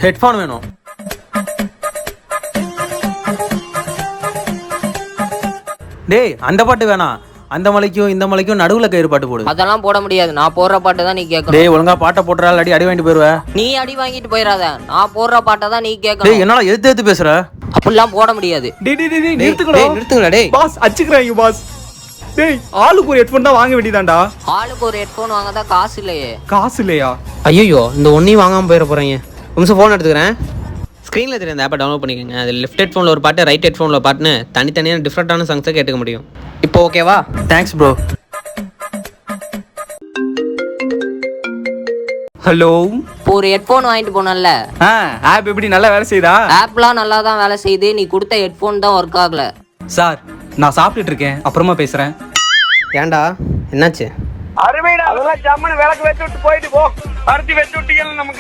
Headphone வேணும். டேய் அந்த பாட்டு வேணாம், அந்த மலைக்கும் இந்த மலைக்கும் நடுவுல கயிறு பாட்டு போடு. அதெல்லாம் போட முடியாது, நான் போடுற பாட்டு தான் நீ கேட்கணும். டேய் ஒழுங்கா பாட்டை போட்டுறாள், அடி வாங்கிட்டு போயிருவ. நீ அடி வாங்கிட்டு போயிடாத, நான் போடுற பாட்டை தான் நீ டேய் கேட்கணும். என்னால எதிர்த்து பேசுற. அப்படிலாம் போட முடியாது. நிறுத்துங்கடா டேய். பாஸ் அடிச்சுக்கறாங்க பாஸ். டேய் ஆளுக்கு ஒரு ஹெட்போன் தான் வாங்க வேண்டியதாண்டா. ஆளுக்கு ஒரு ஹெட்ஃபோன் வாங்க தான் காசு இல்லையே. காசு இல்லையா? ஐயோ இந்த ஒன்றையும் வாங்காமல் போயிட போகிறீங்க. நிமிஷம் ஃபோன் எடுத்துக்கிறேன். ஸ்க்ரீனில் தெரியும் அந்த ஆப்பை டவுன்லோட் பண்ணிக்கோங்க. அது லெஃப்ட் ஹெட்ஃபோனில் ஒரு பாட்டு, ரைட் ஹெட்ஃபோனில் ஒரு பாட்டுன்னு தனித்தனியான டிஃப்ரெண்ட்டான சாங்ஸை கேட்டுக்க முடியும். இப்போ ஓகேவா? Thanks bro. ஹலோ. இப்போ ஒரு ஹெட்ஃபோன் வாங்கிட்டு போனல, ஆப் எப்படி நல்லா வேலை செய்யுதா? ஆப்லாம் நல்லா தான் வேலை செய்யுது, நீ கொடுத்த ஹெட்ஃபோன் தான் ஒர்க் ஆகல. சார் நான் சாப்பிட்டுட்டு இருக்கேன், அப்புறமா பேசுறேன். ஏன்டா என்னாச்சு? அருமைடா, அதெல்லாம் ஜம்முன்னு விளக்கு வச்சு விட்டு போயிட்டு போ. அரிசி வச்சு விட்டீங்க நமக்கு.